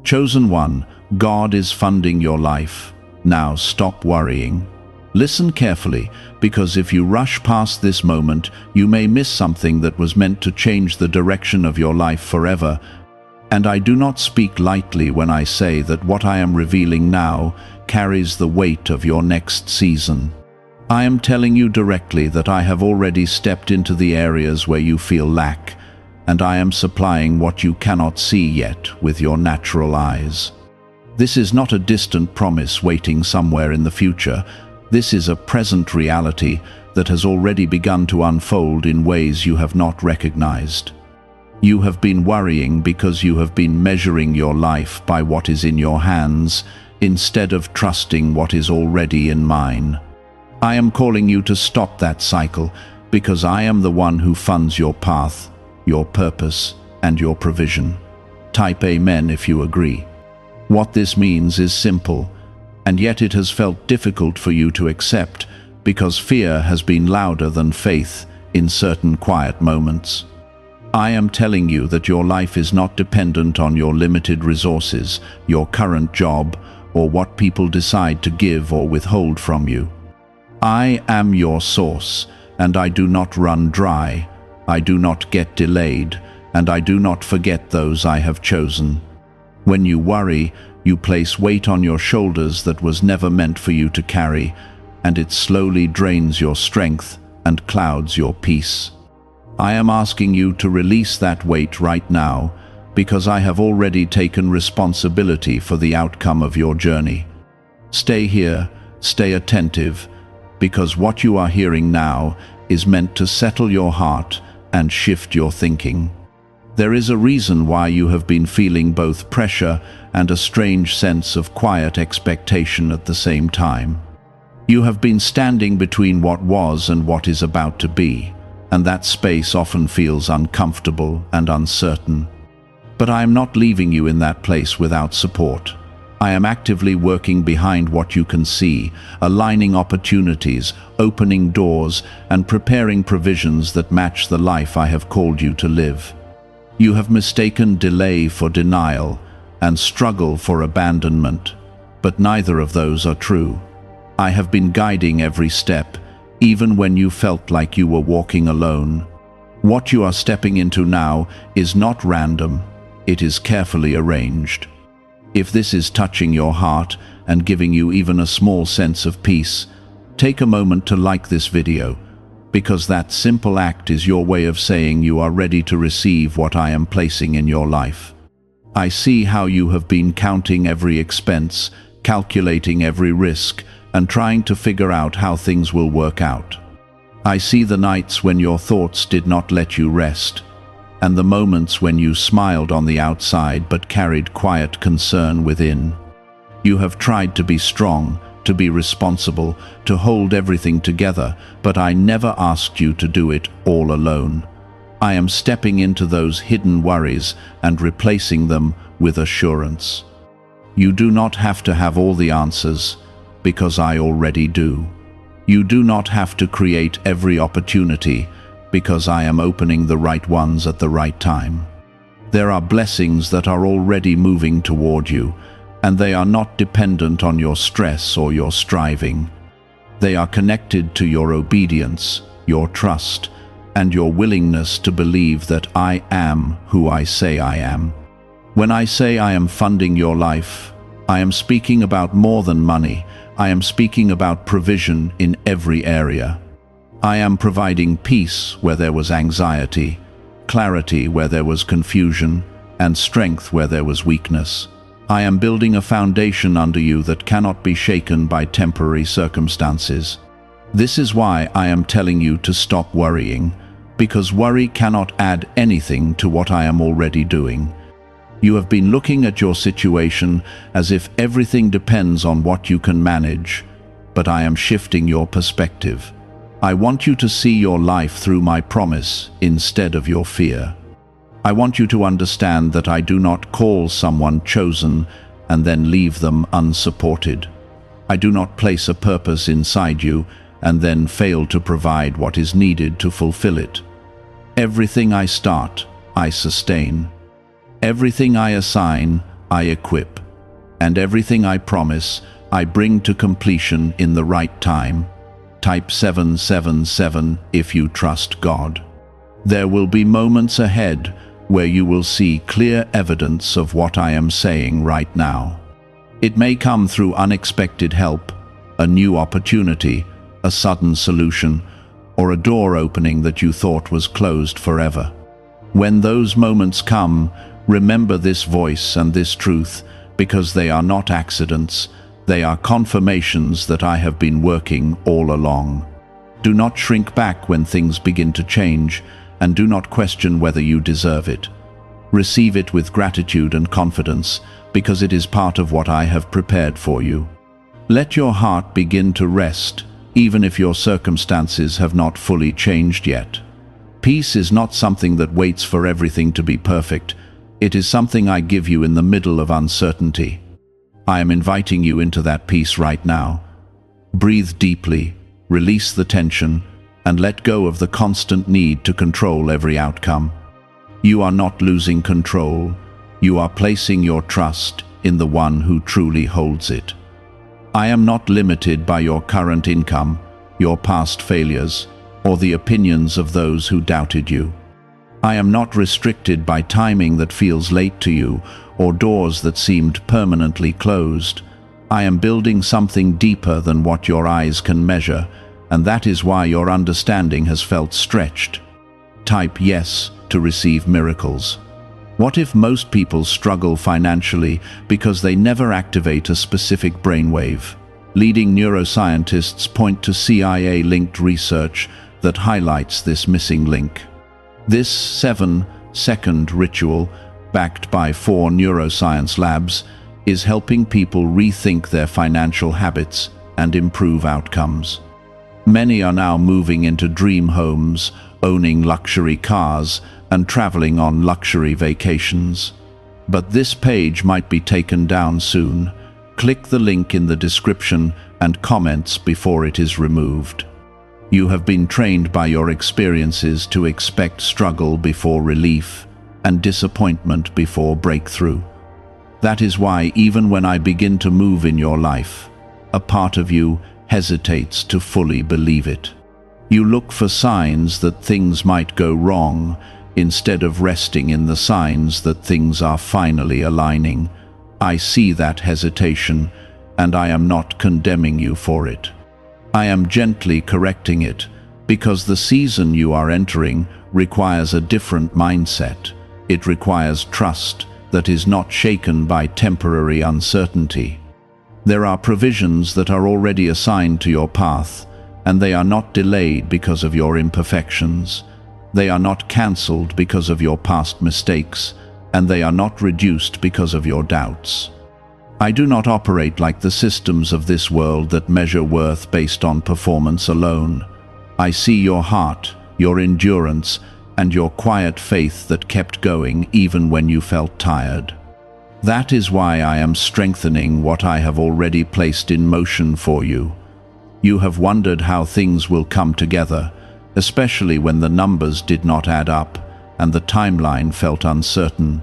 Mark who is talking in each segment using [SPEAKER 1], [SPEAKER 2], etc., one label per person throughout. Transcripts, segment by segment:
[SPEAKER 1] Chosen one, God is funding your life. Now stop worrying. Listen carefully, because if you rush past this moment, you may miss something that was meant to change the direction of your life forever. And I do not speak lightly when I say that what I am revealing now carries the weight of your next season. I am telling you directly that I have already stepped into the areas where you feel lack, and I am supplying what you cannot see yet with your natural eyes. This is not a distant promise waiting somewhere in the future. This is a present reality that has already begun to unfold in ways you have not recognized. You have been worrying because you have been measuring your life by what is in your hands, instead of trusting what is already in mine. I am calling you to stop that cycle, because I am the one who funds your path, your purpose, and your provision. Type Amen if you agree. What this means is simple, and yet it has felt difficult for you to accept, because fear has been louder than faith in certain quiet moments. I am telling you that your life is not dependent on your limited resources, your current job, or what people decide to give or withhold from you. I am your source, and I do not run dry. I do not get delayed, and I do not forget those I have chosen. When you worry, you place weight on your shoulders that was never meant for you to carry, and it slowly drains your strength and clouds your peace. I am asking you to release that weight right now, because I have already taken responsibility for the outcome of your journey. Stay here, stay attentive, because what you are hearing now is meant to settle your heart and shift your thinking. There is a reason why you have been feeling both pressure and a strange sense of quiet expectation at the same time. You have been standing between what was and what is about to be, and that space often feels uncomfortable and uncertain. But I am not leaving you in that place without support. I am actively working behind what you can see, aligning opportunities, opening doors, and preparing provisions that match the life I have called you to live. You have mistaken delay for denial and struggle for abandonment, but neither of those are true. I have been guiding every step, even when you felt like you were walking alone. What you are stepping into now is not random, it is carefully arranged. If this is touching your heart and giving you even a small sense of peace, take a moment to like this video, because that simple act is your way of saying you are ready to receive what I am placing in your life. I see how you have been counting every expense, calculating every risk, and trying to figure out how things will work out. I see the nights when your thoughts did not let you rest, and the moments when you smiled on the outside but carried quiet concern within. You have tried to be strong, to be responsible, to hold everything together, but I never asked you to do it all alone. I am stepping into those hidden worries and replacing them with assurance. You do not have to have all the answers, because I already do. You do not have to create every opportunity, because I am opening the right ones at the right time. There are blessings that are already moving toward you, and they are not dependent on your stress or your striving. They are connected to your obedience, your trust, and your willingness to believe that I am who I say I am. When I say I am funding your life, I am speaking about more than money. I am speaking about provision in every area. I am providing peace where there was anxiety, clarity where there was confusion, and strength where there was weakness. I am building a foundation under you that cannot be shaken by temporary circumstances. This is why I am telling you to stop worrying, because worry cannot add anything to what I am already doing. You have been looking at your situation as if everything depends on what you can manage, but I am shifting your perspective. I want you to see your life through my promise instead of your fear. I want you to understand that I do not call someone chosen and then leave them unsupported. I do not place a purpose inside you and then fail to provide what is needed to fulfill it. Everything I start, I sustain. Everything I assign, I equip. And everything I promise, I bring to completion in the right time. Type 777 if you trust God. There will be moments ahead where you will see clear evidence of what I am saying right now. It may come through unexpected help, a new opportunity, a sudden solution, or a door opening that you thought was closed forever. When those moments come, remember this voice and this truth, because they are not accidents, they are confirmations that I have been working all along. Do not shrink back when things begin to change, and do not question whether you deserve it. Receive it with gratitude and confidence, because it is part of what I have prepared for you. Let your heart begin to rest, even if your circumstances have not fully changed yet. Peace is not something that waits for everything to be perfect. It is something I give you in the middle of uncertainty. I am inviting you into that peace right now. Breathe deeply, release the tension, and let go of the constant need to control every outcome. You are not losing control. You are placing your trust in the one who truly holds it. I am not limited by your current income, your past failures, or the opinions of those who doubted you. I am not restricted by timing that feels late to you, or doors that seemed permanently closed. I am building something deeper than what your eyes can measure, and that is why your understanding has felt stretched. Type yes to receive miracles. What if most people struggle financially because they never activate a specific brainwave? Leading neuroscientists point to CIA-linked research that highlights this missing link. This 7-second ritual, backed by 4 neuroscience labs, is helping people rethink their financial habits and improve outcomes. Many are now moving into dream homes, owning luxury cars, and traveling on luxury vacations. But this page might be taken down soon. Click the link in the description and comments before it is removed. You have been trained by your experiences to expect struggle before relief and disappointment before breakthrough. That is why even when I begin to move in your life, a part of you hesitates to fully believe it. You look for signs that things might go wrong instead of resting in the signs that things are finally aligning. I see that hesitation, and I am not condemning you for it. I am gently correcting it, because the season you are entering requires a different mindset. It requires trust that is not shaken by temporary uncertainty. There are provisions that are already assigned to your path, and they are not delayed because of your imperfections. They are not cancelled because of your past mistakes, and they are not reduced because of your doubts. I do not operate like the systems of this world that measure worth based on performance alone. I see your heart, your endurance, and your quiet faith that kept going even when you felt tired. That is why I am strengthening what I have already placed in motion for you. You have wondered how things will come together, especially when the numbers did not add up and the timeline felt uncertain.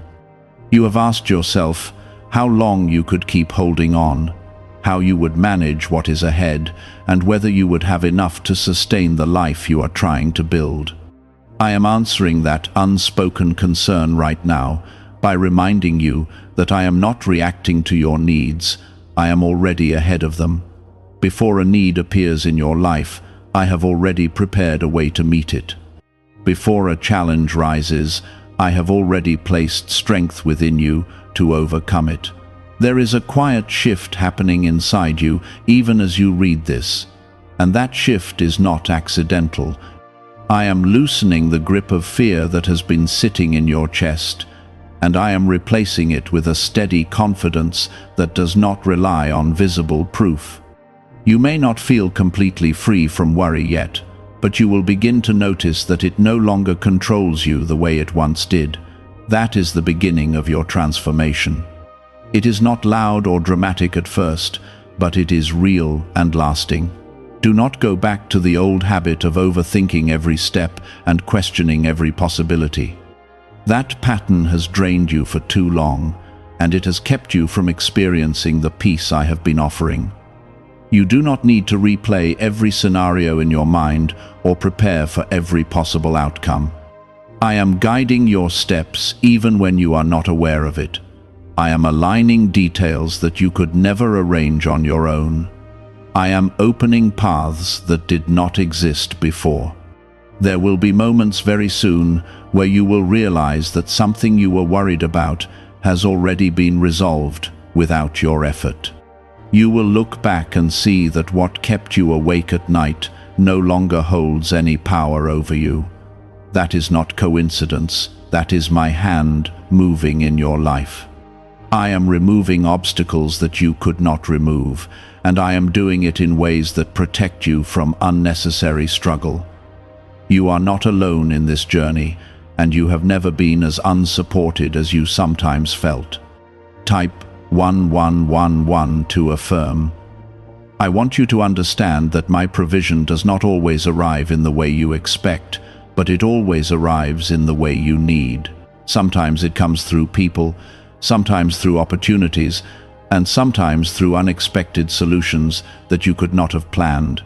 [SPEAKER 1] You have asked yourself how long you could keep holding on, how you would manage what is ahead, and whether you would have enough to sustain the life you are trying to build. I am answering that unspoken concern right now by reminding you that I am not reacting to your needs. I am already ahead of them. Before a need appears in your life, I have already prepared a way to meet it. Before a challenge rises, I have already placed strength within you to overcome it. There is a quiet shift happening inside you even as you read this, and that shift is not accidental. I am loosening the grip of fear that has been sitting in your chest, and I am replacing it with a steady confidence that does not rely on visible proof. You may not feel completely free from worry yet, but you will begin to notice that it no longer controls you the way it once did. That is the beginning of your transformation. It is not loud or dramatic at first, but it is real and lasting. Do not go back to the old habit of overthinking every step and questioning every possibility. That pattern has drained you for too long. and it has kept you from experiencing the peace I have been offering. You do not need to replay every scenario in your mind or prepare for every possible outcome. I am guiding your steps even when you are not aware of it. I am aligning details that you could never arrange on your own. I am opening paths that did not exist before. There will be moments very soon where you will realize that something you were worried about has already been resolved without your effort. You will look back and see that what kept you awake at night no longer holds any power over you. That is not coincidence. That is my hand moving in your life. I am removing obstacles that you could not remove, and I am doing it in ways that protect you from unnecessary struggle. You are not alone in this journey, and you have never been as unsupported as you sometimes felt. Type 1111 to affirm. I want you to understand that my provision does not always arrive in the way you expect, but it always arrives in the way you need. Sometimes it comes through people, sometimes through opportunities, and sometimes through unexpected solutions that you could not have planned.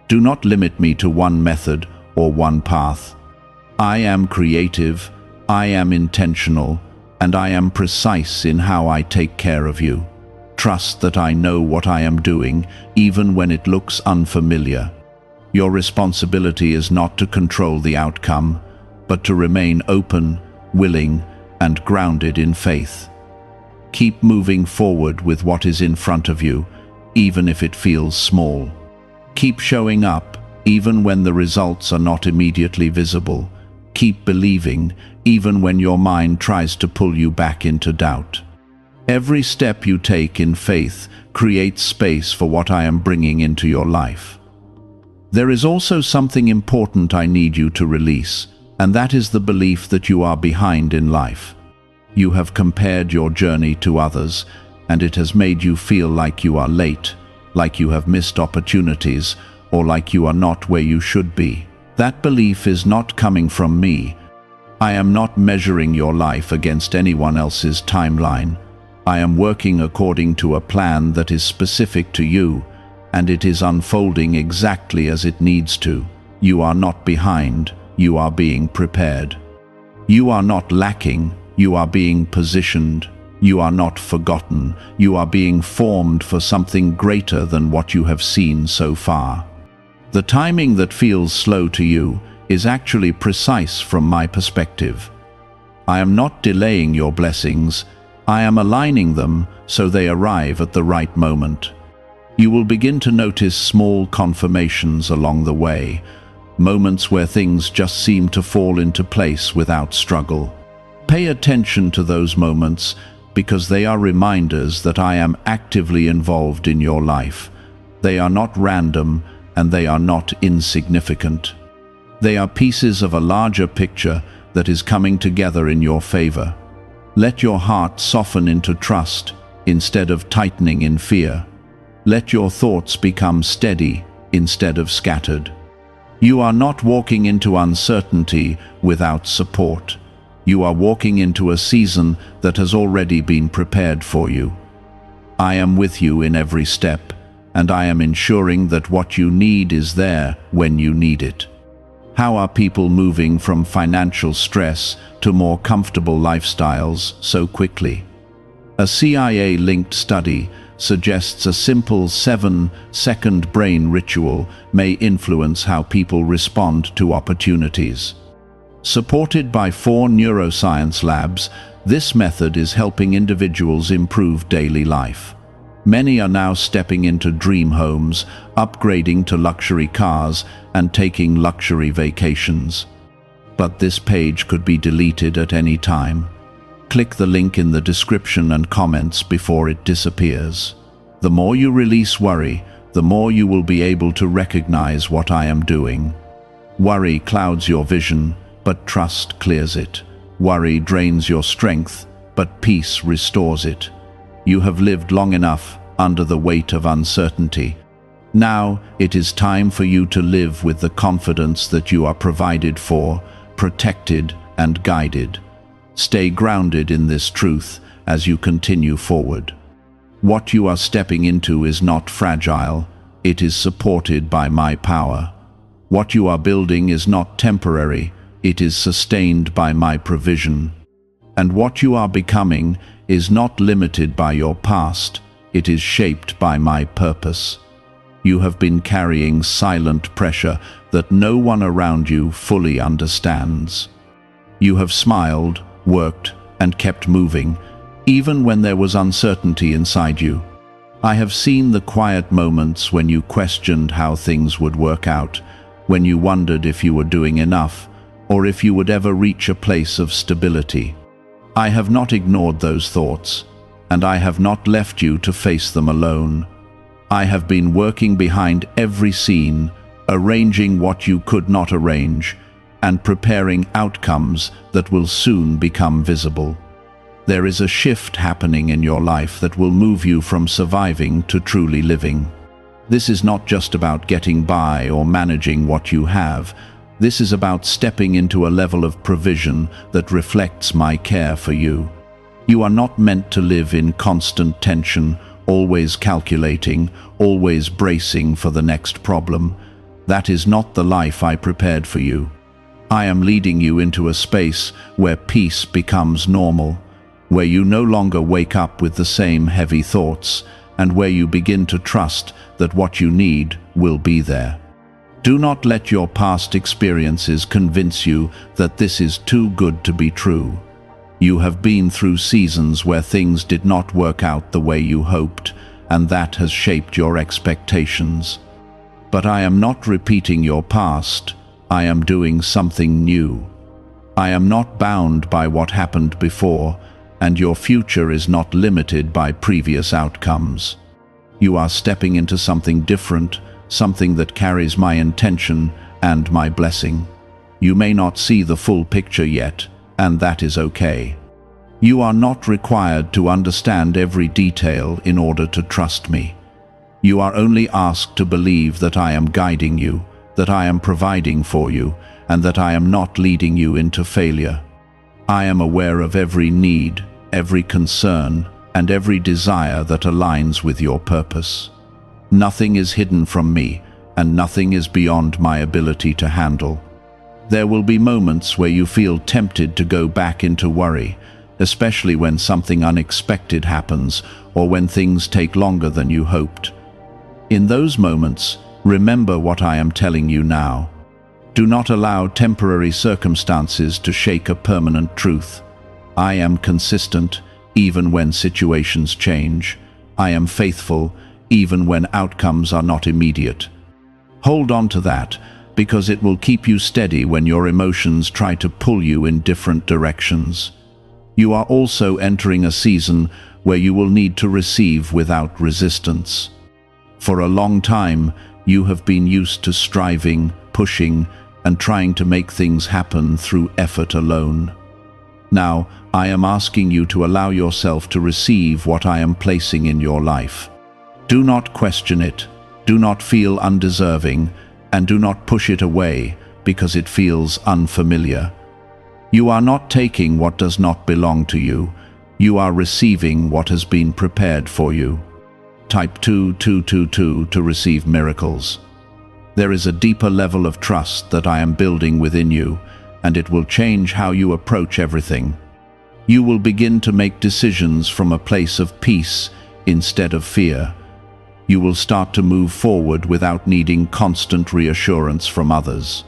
[SPEAKER 1] Do not limit me to one method or one path. I am creative, I am intentional, and I am precise in how I take care of you. Trust that I know what I am doing, even when it looks unfamiliar. Your responsibility is not to control the outcome, but to remain open, willing, and grounded in faith. Keep moving forward with what is in front of you, even if it feels small. Keep showing up, even when the results are not immediately visible. Keep believing, even when your mind tries to pull you back into doubt. Every step you take in faith creates space for what I am bringing into your life. There is also something important I need you to release, and that is the belief that you are behind in life. You have compared your journey to others, and it has made you feel like you are late, like you have missed opportunities, or like you are not where you should be. That belief is not coming from me. I am not measuring your life against anyone else's timeline. I am working according to a plan that is specific to you, and it is unfolding exactly as it needs to. You are not behind, you are being prepared. You are not lacking, you are being positioned. You are not forgotten, you are being formed for something greater than what you have seen so far. The timing that feels slow to you is actually precise from my perspective. I am not delaying your blessings, I am aligning them so they arrive at the right moment. You will begin to notice small confirmations along the way, moments where things just seem to fall into place without struggle. Pay attention to those moments because they are reminders that I am actively involved in your life. They are not random, and they are not insignificant. They are pieces of a larger picture that is coming together in your favor. Let your heart soften into trust instead of tightening in fear. Let your thoughts become steady instead of scattered. You are not walking into uncertainty without support. You are walking into a season that has already been prepared for you. I am with you in every step, and I am ensuring that what you need is there when you need it. How are people moving from financial stress to more comfortable lifestyles so quickly? A CIA-linked study suggests a simple 7-second brain ritual may influence how people respond to opportunities. Supported by 4 neuroscience labs, this method is helping individuals improve daily life. Many are now stepping into dream homes, upgrading to luxury cars, and taking luxury vacations. But this page could be deleted at any time. Click the link in the description and comments before it disappears. The more you release worry, the more you will be able to recognize what I am doing. Worry clouds your vision, but trust clears it. Worry drains your strength, but peace restores it. You have lived long enough under the weight of uncertainty. Now it is time for you to live with the confidence that you are provided for, protected, and guided. Stay grounded in this truth, as you continue forward. What you are stepping into is not fragile, it is supported by my power. What you are building is not temporary, it is sustained by my provision. And what you are becoming is not limited by your past, it is shaped by my purpose. You have been carrying silent pressure that no one around you fully understands. You have smiled, worked, and kept moving, even when there was uncertainty inside you. I have seen the quiet moments when you questioned how things would work out, when you wondered if you were doing enough, or if you would ever reach a place of stability. I have not ignored those thoughts, and I have not left you to face them alone. I have been working behind every scene, arranging what you could not arrange, and preparing outcomes that will soon become visible. There is a shift happening in your life that will move you from surviving to truly living. This is not just about getting by or managing what you have. This is about stepping into a level of provision that reflects my care for you. You are not meant to live in constant tension, always calculating, always bracing for the next problem. That is not the life I prepared for you. I am leading you into a space where peace becomes normal, where you no longer wake up with the same heavy thoughts, and where you begin to trust that what you need will be there. Do not let your past experiences convince you that this is too good to be true. You have been through seasons where things did not work out the way you hoped, and that has shaped your expectations. But I am not repeating your past, I am doing something new. I am not bound by what happened before, and your future is not limited by previous outcomes. You are stepping into something different, something that carries my intention and my blessing. You may not see the full picture yet, and that is okay. You are not required to understand every detail in order to trust me. You are only asked to believe that I am guiding you, that I am providing for you, and that I am not leading you into failure. I am aware of every need, every concern, and every desire that aligns with your purpose. Nothing is hidden from me, and nothing is beyond my ability to handle. There will be moments where you feel tempted to go back into worry, especially when something unexpected happens or when things take longer than you hoped. In those moments, remember what I am telling you now. Do not allow temporary circumstances to shake a permanent truth. I am consistent, even when situations change. I am faithful, even when outcomes are not immediate. Hold on to that, because it will keep you steady when your emotions try to pull you in different directions. You are also entering a season where you will need to receive without resistance. For a long time, you have been used to striving, pushing, and trying to make things happen through effort alone. Now, I am asking you to allow yourself to receive what I am placing in your life. Do not question it, do not feel undeserving, and do not push it away because it feels unfamiliar. You are not taking what does not belong to you, you are receiving what has been prepared for you. Type 2222 to receive miracles. There is a deeper level of trust that I am building within you, and it will change how you approach everything. You will begin to make decisions from a place of peace instead of fear. You will start to move forward without needing constant reassurance from others.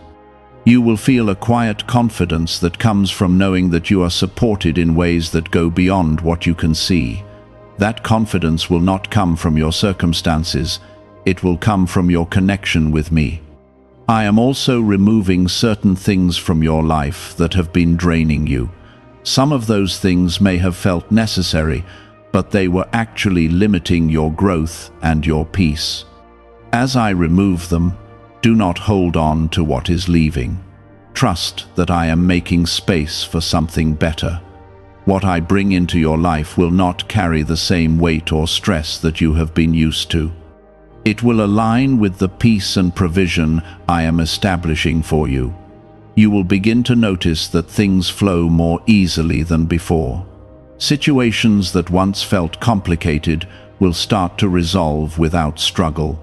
[SPEAKER 1] You will feel a quiet confidence that comes from knowing that you are supported in ways that go beyond what you can see. That confidence will not come from your circumstances, it will come from your connection with me. I am also removing certain things from your life that have been draining you. Some of those things may have felt necessary, but they were actually limiting your growth and your peace. As I remove them, do not hold on to what is leaving. Trust that I am making space for something better. What I bring into your life will not carry the same weight or stress that you have been used to. It will align with the peace and provision I am establishing for you. You will begin to notice that things flow more easily than before. Situations that once felt complicated will start to resolve without struggle.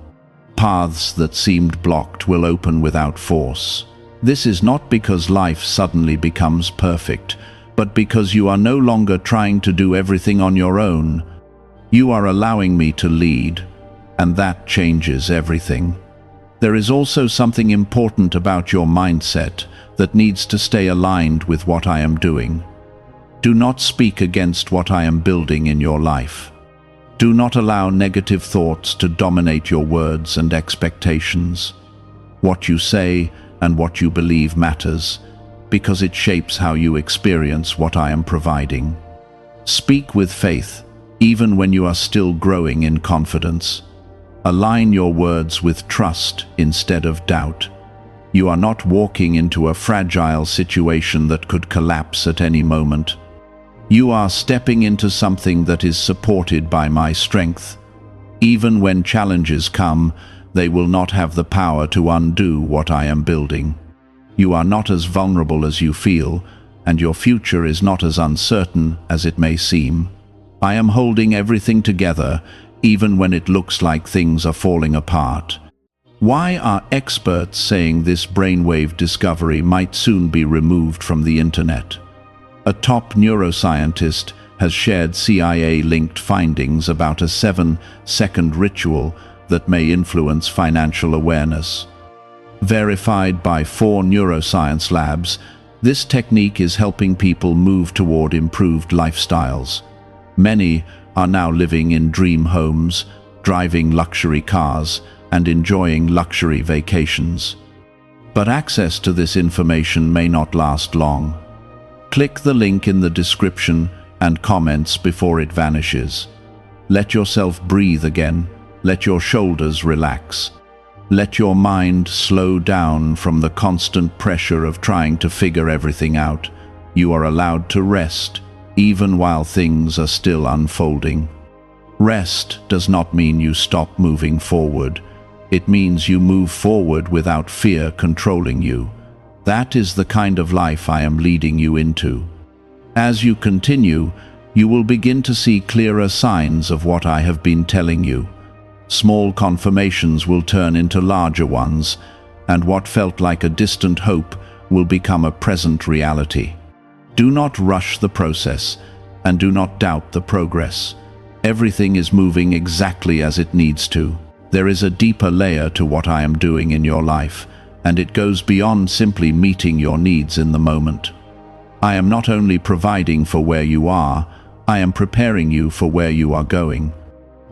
[SPEAKER 1] Paths that seemed blocked will open without force. This is not because life suddenly becomes perfect, but because you are no longer trying to do everything on your own. You are allowing me to lead, and that changes everything. There is also something important about your mindset that needs to stay aligned with what I am doing. Do not speak against what I am building in your life. Do not allow negative thoughts to dominate your words and expectations. What you say and what you believe matters, because it shapes how you experience what I am providing. Speak with faith, even when you are still growing in confidence. Align your words with trust instead of doubt. You are not walking into a fragile situation that could collapse at any moment. You are stepping into something that is supported by my strength. Even when challenges come, they will not have the power to undo what I am building. You are not as vulnerable as you feel, and your future is not as uncertain as it may seem. I am holding everything together, even when it looks like things are falling apart. Why are experts saying this brainwave discovery might soon be removed from the internet? A top neuroscientist has shared CIA-linked findings about a 7-second ritual that may influence financial awareness. Verified by 4 neuroscience labs, this technique is helping people move toward improved lifestyles. Many are now living in dream homes, driving luxury cars, and enjoying luxury vacations. But access to this information may not last long. Click the link in the description and comments before it vanishes. Let yourself breathe again. Let your shoulders relax. Let your mind slow down from the constant pressure of trying to figure everything out. You are allowed to rest, even while things are still unfolding. Rest does not mean you stop moving forward. It means you move forward without fear controlling you. That is the kind of life I am leading you into. As you continue, you will begin to see clearer signs of what I have been telling you. Small confirmations will turn into larger ones, and what felt like a distant hope will become a present reality. Do not rush the process, and do not doubt the progress. Everything is moving exactly as it needs to. There is a deeper layer to what I am doing in your life, and it goes beyond simply meeting your needs in the moment. I am not only providing for where you are, I am preparing you for where you are going.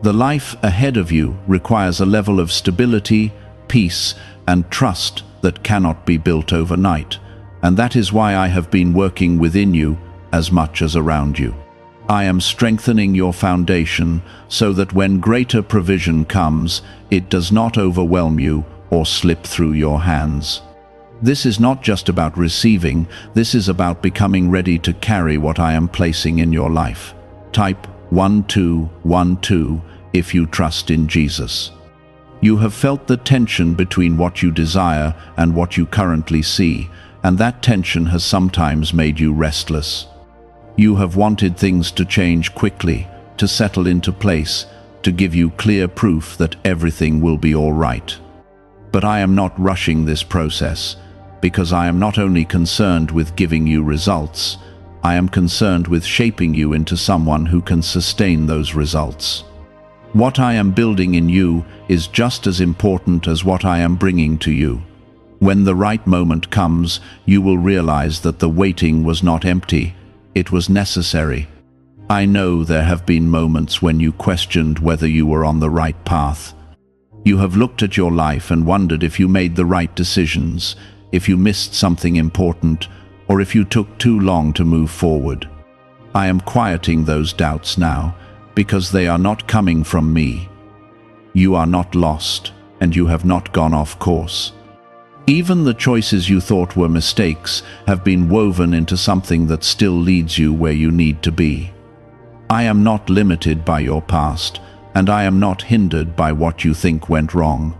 [SPEAKER 1] The life ahead of you requires a level of stability, peace, and trust that cannot be built overnight, and that is why I have been working within you as much as around you. I am strengthening your foundation so that when greater provision comes, it does not overwhelm you or slip through your hands. This is not just about receiving, this is about becoming ready to carry what I am placing in your life. Type 1212 if you trust in Jesus. You have felt the tension between what you desire and what you currently see, and that tension has sometimes made you restless. You have wanted things to change quickly, to settle into place, to give you clear proof that everything will be all right. But I am not rushing this process, because I am not only concerned with giving you results, I am concerned with shaping you into someone who can sustain those results. What I am building in you is just as important as what I am bringing to you. When the right moment comes, you will realize that the waiting was not empty, it was necessary. I know there have been moments when you questioned whether you were on the right path. You have looked at your life and wondered if you made the right decisions, if you missed something important, or if you took too long to move forward. I am quieting those doubts now, because they are not coming from me. You are not lost, and you have not gone off course. Even the choices you thought were mistakes have been woven into something that still leads you where you need to be. I am not limited by your past, and I am not hindered by what you think went wrong.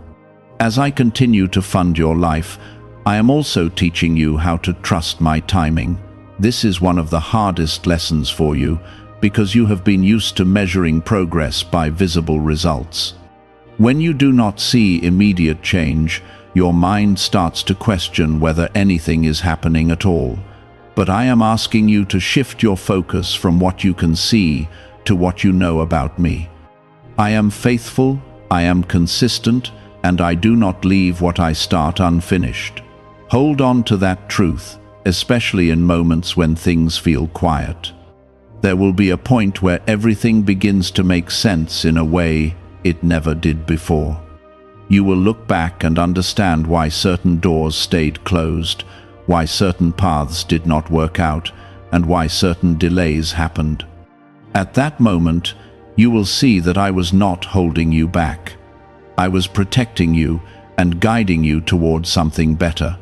[SPEAKER 1] As I continue to fund your life, I am also teaching you how to trust my timing. This is one of the hardest lessons for you, because you have been used to measuring progress by visible results. When you do not see immediate change, your mind starts to question whether anything is happening at all. But I am asking you to shift your focus from what you can see to what you know about me. I am faithful, I am consistent, and I do not leave what I start unfinished. Hold on to that truth, especially in moments when things feel quiet. There will be a point where everything begins to make sense in a way it never did before. You will look back and understand why certain doors stayed closed, why certain paths did not work out, and why certain delays happened. At that moment, you will see that I was not holding you back. I was protecting you and guiding you towards something better.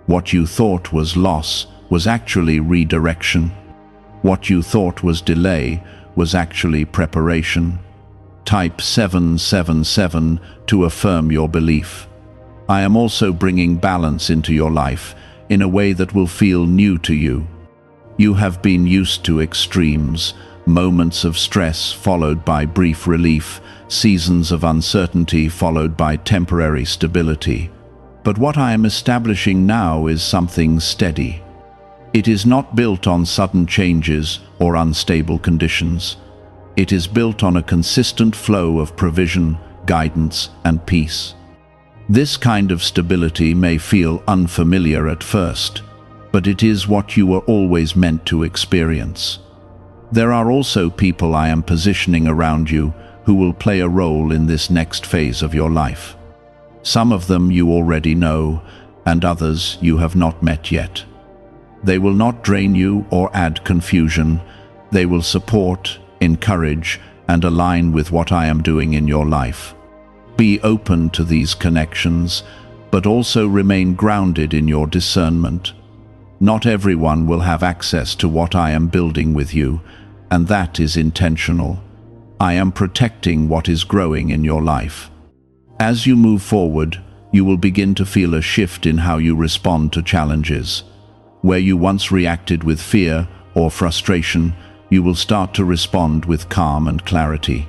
[SPEAKER 1] What you thought was loss was actually redirection. What you thought was delay was actually preparation. Type 777 to affirm your belief. I am also bringing balance into your life in a way that will feel new to you. You have been used to extremes, moments of stress followed by brief relief, seasons of uncertainty followed by temporary stability. But what I am establishing now is something steady. It is not built on sudden changes or unstable conditions. It is built on a consistent flow of provision, guidance, and peace. This kind of stability may feel unfamiliar at first, but it is what you were always meant to experience. There are also people I am positioning around you who will play a role in this next phase of your life. Some of them you already know, and others you have not met yet. They will not drain you or add confusion. They will support, encourage, and align with what I am doing in your life. Be open to these connections, but also remain grounded in your discernment. Not everyone will have access to what I am building with you, and that is intentional. I am protecting what is growing in your life. As you move forward, you will begin to feel a shift in how you respond to challenges. Where you once reacted with fear or frustration, you will start to respond with calm and clarity.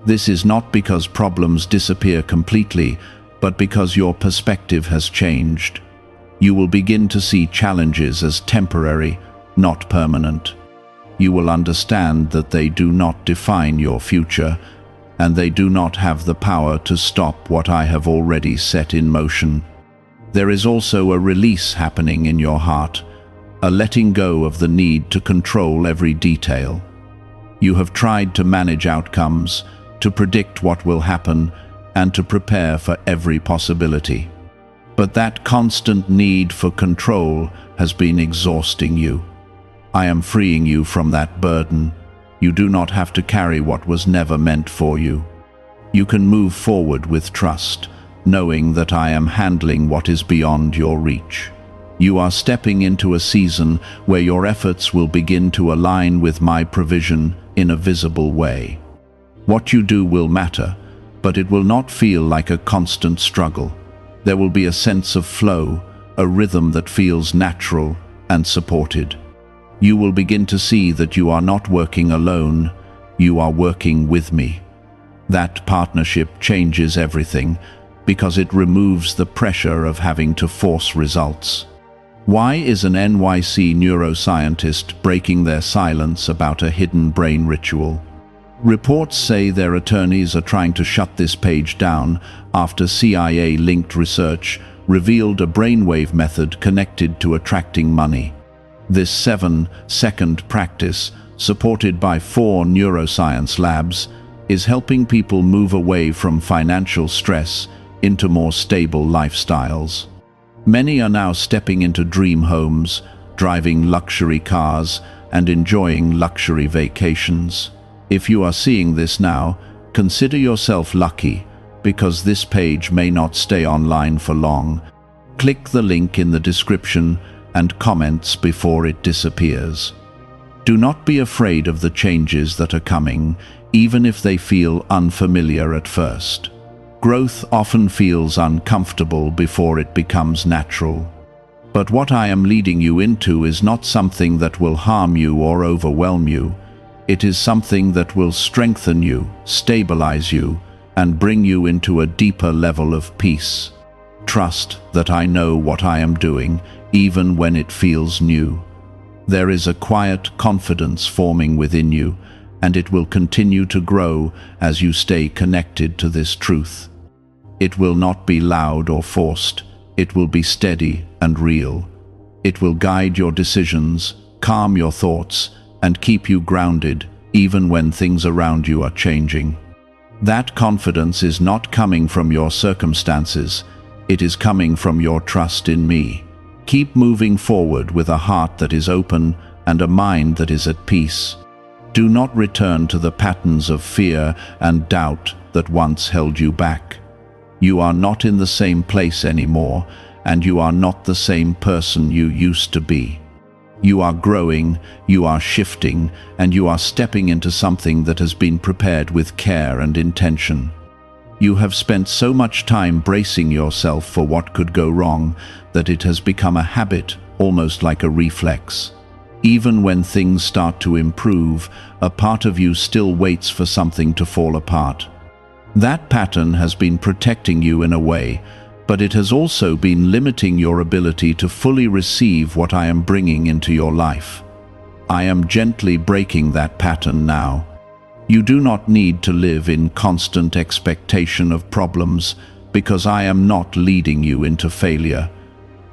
[SPEAKER 1] This is not because problems disappear completely, but because your perspective has changed. You will begin to see challenges as temporary, not permanent. You will understand that they do not define your future, and they do not have the power to stop what I have already set in motion. There is also a release happening in your heart, a letting go of the need to control every detail. You have tried to manage outcomes, to predict what will happen, and to prepare for every possibility. But that constant need for control has been exhausting you. I am freeing you from that burden. You do not have to carry what was never meant for you. You can move forward with trust, knowing that I am handling what is beyond your reach. You are stepping into a season where your efforts will begin to align with my provision in a visible way. What you do will matter, but it will not feel like a constant struggle. There will be a sense of flow, a rhythm that feels natural and supported. You will begin to see that you are not working alone, you are working with me. That partnership changes everything because it removes the pressure of having to force results. Why is an NYC neuroscientist breaking their silence about a hidden brain ritual? Reports say their attorneys are trying to shut this page down after CIA-linked research revealed a brainwave method connected to attracting money. This 7-second practice, supported by 4 neuroscience labs, is helping people move away from financial stress into more stable lifestyles. Many are now stepping into dream homes, driving luxury cars, and enjoying luxury vacations. If you are seeing this now, consider yourself lucky, because this page may not stay online for long. Click the link in the description and comments before it disappears. Do not be afraid of the changes that are coming, even if they feel unfamiliar at first. Growth often feels uncomfortable before it becomes natural. But what I am leading you into is not something that will harm you or overwhelm you. It is something that will strengthen you, stabilize you, and bring you into a deeper level of peace. Trust that I know what I am doing, even when it feels new. There is a quiet confidence forming within you, and it will continue to grow as you stay connected to this truth. It will not be loud or forced. It will be steady and real. It will guide your decisions, calm your thoughts, and keep you grounded even when things around you are changing. That confidence is not coming from your circumstances. It is coming from your trust in me. Keep moving forward with a heart that is open and a mind that is at peace. Do not return to the patterns of fear and doubt that once held you back. You are not in the same place anymore, and you are not the same person you used to be. You are growing, you are shifting, and you are stepping into something that has been prepared with care and intention. You have spent so much time bracing yourself for what could go wrong that it has become a habit, almost like a reflex. Even when things start to improve, a part of you still waits for something to fall apart. That pattern has been protecting you in a way, but it has also been limiting your ability to fully receive what I am bringing into your life. I am gently breaking that pattern now. You do not need to live in constant expectation of problems, because I am not leading you into failure.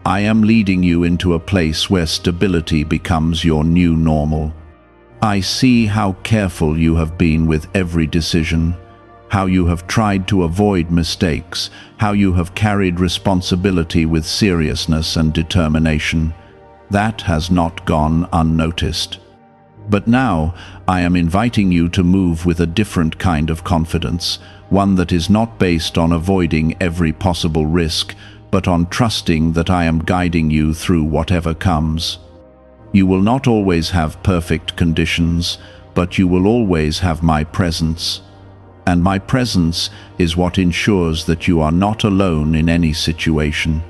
[SPEAKER 1] I am leading you into a place where stability becomes your new normal. I see how careful you have been with every decision, how you have tried to avoid mistakes, how you have carried responsibility with seriousness and determination. That has not gone unnoticed. But now, I am inviting you to move with a different kind of confidence, one that is not based on avoiding every possible risk, but on trusting that I am guiding you through whatever comes. You will not always have perfect conditions, but you will always have my presence. And my presence is what ensures that you are not alone in any situation.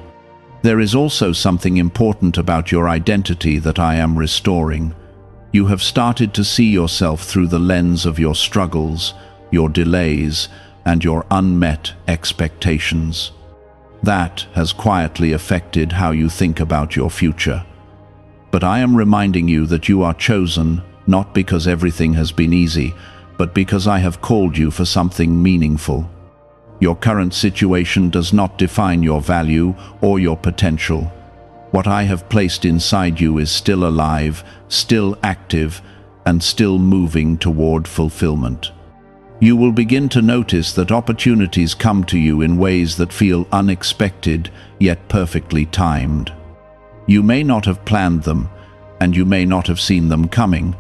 [SPEAKER 1] There is also something important about your identity that I am restoring. You have started to see yourself through the lens of your struggles, your delays, and your unmet expectations. That has quietly affected how you think about your future. But I am reminding you that you are chosen, not because everything has been easy, but because I have called you for something meaningful. Your current situation does not define your value or your potential. What I have placed inside you is still alive, still active, and still moving toward fulfillment. You will begin to notice that opportunities come to you in ways that feel unexpected, yet perfectly timed. You may not have planned them, and you may not have seen them coming,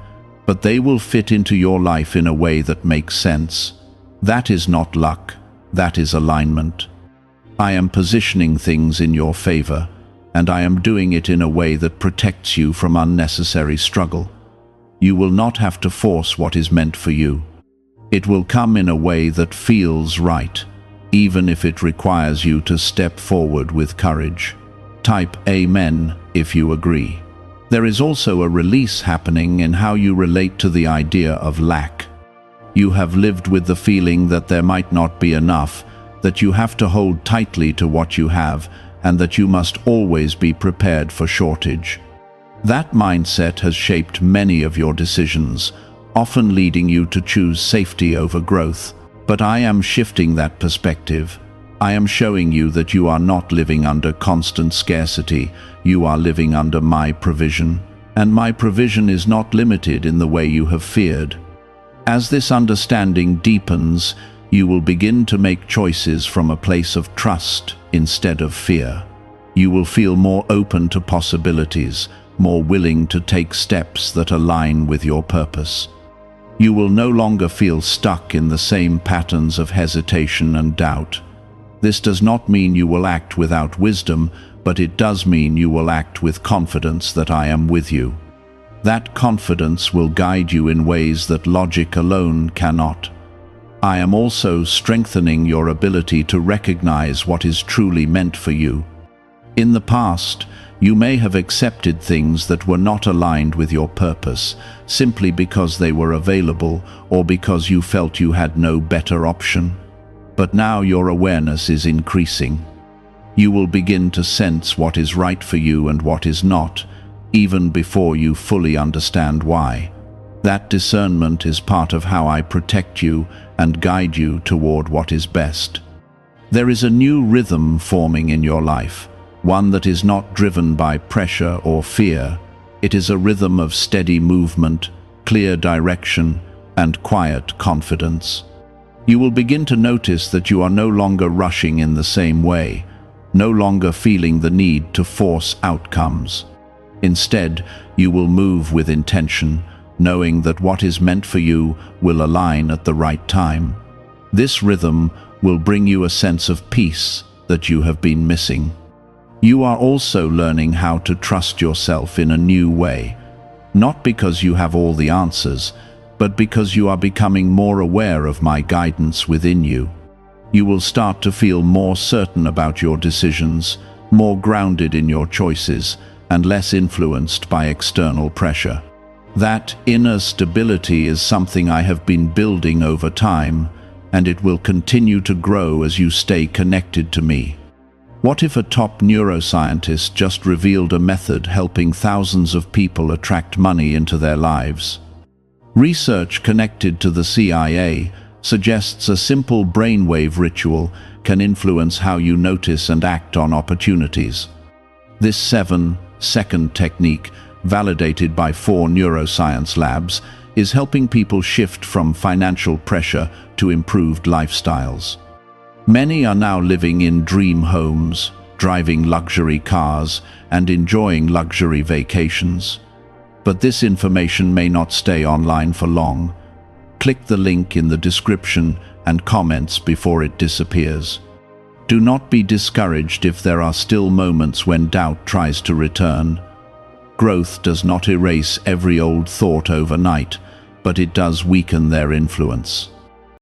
[SPEAKER 1] but they will fit into your life in a way that makes sense. That is not luck, that is alignment. I am positioning things in your favor, and I am doing it in a way that protects you from unnecessary struggle. You will not have to force what is meant for you. It will come in a way that feels right, even if it requires you to step forward with courage. Type Amen if you agree. There is also a release happening in how you relate to the idea of lack. You have lived with the feeling that there might not be enough, that you have to hold tightly to what you have, and that you must always be prepared for shortage. That mindset has shaped many of your decisions, often leading you to choose safety over growth. But I am shifting that perspective. I am showing you that you are not living under constant scarcity, you are living under my provision. And my provision is not limited in the way you have feared. As this understanding deepens, you will begin to make choices from a place of trust instead of fear. You will feel more open to possibilities, more willing to take steps that align with your purpose. You will no longer feel stuck in the same patterns of hesitation and doubt. This does not mean you will act without wisdom, but it does mean you will act with confidence that I am with you. That confidence will guide you in ways that logic alone cannot. I am also strengthening your ability to recognize what is truly meant for you. In the past, You may have accepted things that were not aligned with your purpose, simply because they were available or because you felt you had no better option. But now your awareness is increasing. You will begin to sense what is right for you and what is not, even before you fully understand why. That discernment is part of how I protect you and guide you toward what is best. There is a new rhythm forming in your life, one that is not driven by pressure or fear. It is a rhythm of steady movement, clear direction, and quiet confidence. You will begin to notice that you are no longer rushing in the same way, no longer feeling the need to force outcomes. Instead, you will move with intention, knowing that what is meant for you will align at the right time. This rhythm will bring you a sense of peace that you have been missing. You are also learning how to trust yourself in a new way, not because you have all the answers, but because you are becoming more aware of my guidance within you. You will start to feel more certain about your decisions, more grounded in your choices, and less influenced by external pressure. That inner stability is something I have been building over time, and it will continue to grow as you stay connected to me. What if a top neuroscientist just revealed a method helping thousands of people attract money into their lives? Research connected to the CIA suggests a simple brainwave ritual can influence how you notice and act on opportunities. This 7-second technique, validated by 4 neuroscience labs, is helping people shift from financial pressure to improved lifestyles. Many are now living in dream homes, driving luxury cars, and enjoying luxury vacations. But this information may not stay online for long. Click the link in the description and comments before it disappears. Do not be discouraged if there are still moments when doubt tries to return. Growth does not erase every old thought overnight, but it does weaken their influence.